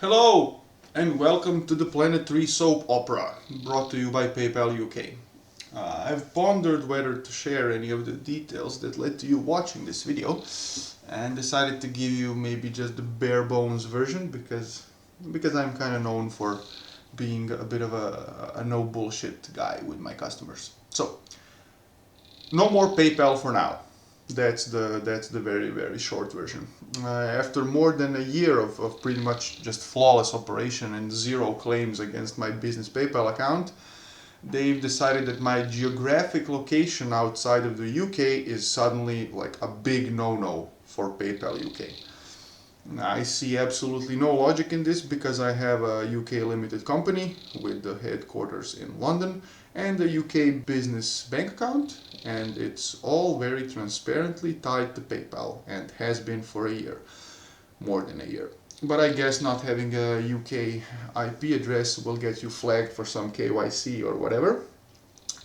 Hello and welcome to the Planet 3 soap opera, brought to you by PayPal UK. I've pondered whether to share any of the details that led to you watching this video and decided to give you maybe just the bare bones version because I'm kind of known for being a bit of a no bullshit guy with my customers. So, no more PayPal for now. That's the very short version. After more than a year of pretty much just flawless operation and zero claims against my business PayPal account, they've decided that my geographic location outside of the UK is suddenly like a big no-no for PayPal UK. I see absolutely no logic in this because I have a UK limited company with the headquarters in London and a UK business bank account, and it's all very transparently tied to PayPal and has been for a year, more than a year. But I guess not having a UK IP address will get you flagged for some KYC or whatever.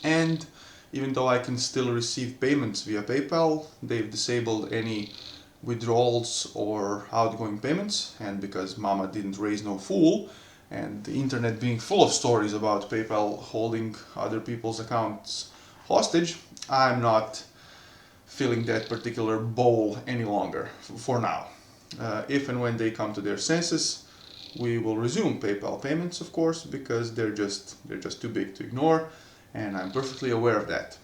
And even though I can still receive payments via PayPal, they've disabled any withdrawals or outgoing payments, and because mama didn't raise no fool, and the internet being full of stories about PayPal holding other people's accounts hostage, I'm not filling that particular bowl any longer for now. If and when they come to their senses, we will resume PayPal payments, of course, because they're just too big to ignore, and I'm perfectly aware of that.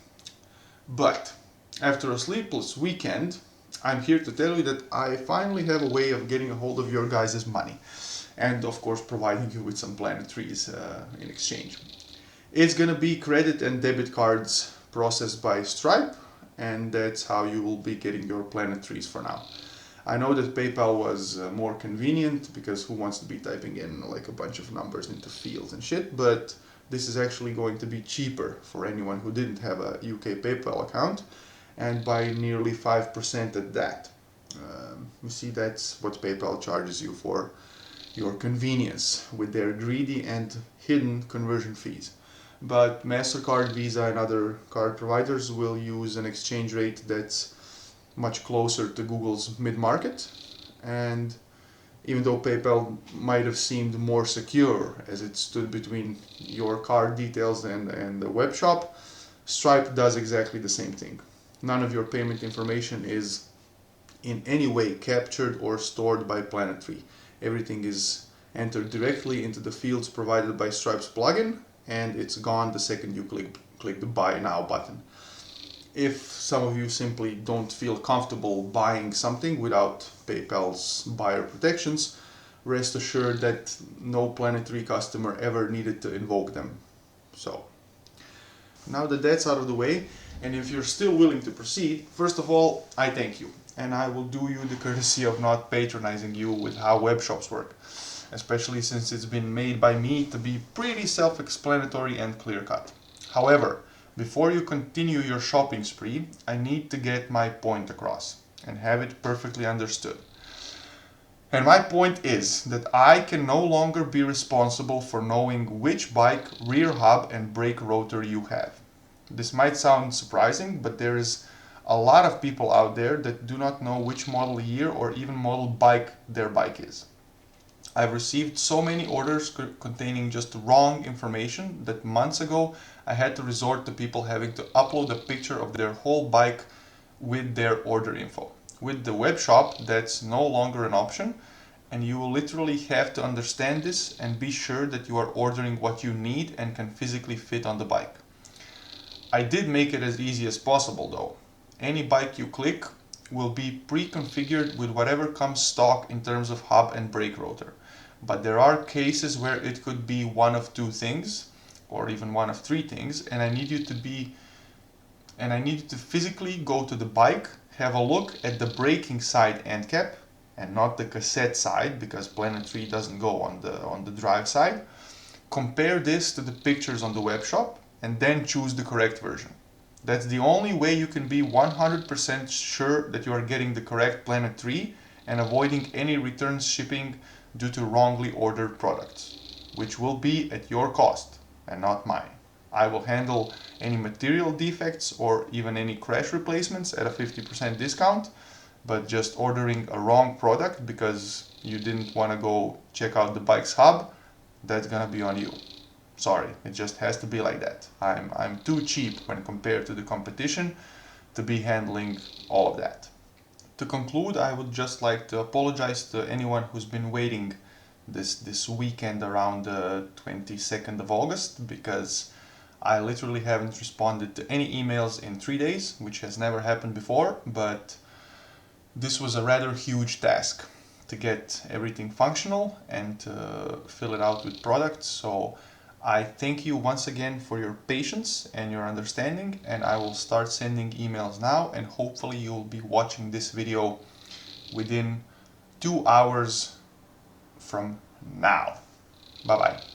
But after a sleepless weekend, I'm here to tell you that I finally have a way of getting a hold of your guys' money, and of course providing you with some Planet 3s in exchange. It's gonna be credit and debit cards processed by Stripe, and that's how you will be getting your Planet 3s for now. I know that PayPal was more convenient because who wants to be typing in like a bunch of numbers into fields and shit, but this is actually going to be cheaper for anyone who didn't have a UK PayPal account, and by nearly 5% at that. You see, that's what PayPal charges you for your convenience with their greedy and hidden conversion fees. But MasterCard, Visa, and other card providers will use an exchange rate that's much closer to Google's mid-market. And even though PayPal might have seemed more secure as it stood between your card details and the web shop, Stripe does exactly the same thing. None of your payment information is in any way captured or stored by Planet 3. Everything is entered directly into the fields provided by Stripe's plugin, and it's gone the second you click the Buy Now button. If some of you simply don't feel comfortable buying something without PayPal's buyer protections, rest assured that no Planet 3 customer ever needed to invoke them. So, now that that's out of the way, and if you're still willing to proceed, first of all, I thank you. And I will do you the courtesy of not patronizing you with how web shops work, especially since it's been made by me to be pretty self-explanatory and clear-cut. However, before you continue your shopping spree, I need to get my point across and have it perfectly understood. And my point is that I can no longer be responsible for knowing which bike, rear hub, and brake rotor you have. This might sound surprising, but there is a lot of people out there that do not know which model year or even model bike their bike is. I've received so many orders containing just wrong information that months ago I had to resort to people having to upload a picture of their whole bike with their order info. With the web shop, that's no longer an option, and you will literally have to understand this and be sure that you are ordering what you need and can physically fit on the bike. I did make it as easy as possible though. Any bike you click will be pre-configured with whatever comes stock in terms of hub and brake rotor. But there are cases where it could be one of two things, or even one of three things, and I need you to physically go to the bike, have a look at the braking side end cap, and not the cassette side, because Planet 3 doesn't go on the drive side. Compare this to the pictures on the web shop, and then choose the correct version. That's the only way you can be 100% sure that you are getting the correct Planet 3 and avoiding any returns shipping due to wrongly ordered products, which will be at your cost and not mine. I will handle any material defects or even any crash replacements at a 50% discount, but just ordering a wrong product because you didn't want to go check out the Bikes Hub, that's gonna be on you. Sorry, it just has to be like that. I'm too cheap when compared to the competition to be handling all of that. To conclude, I would just like to apologize to anyone who's been waiting this weekend around the 22nd of August, because I literally haven't responded to any emails in 3 days, which has never happened before, but this was a rather huge task to get everything functional and to fill it out with products. So I thank you once again for your patience and your understanding, and I will start sending emails now, and hopefully you'll be watching this video within 2 hours from now. Bye bye.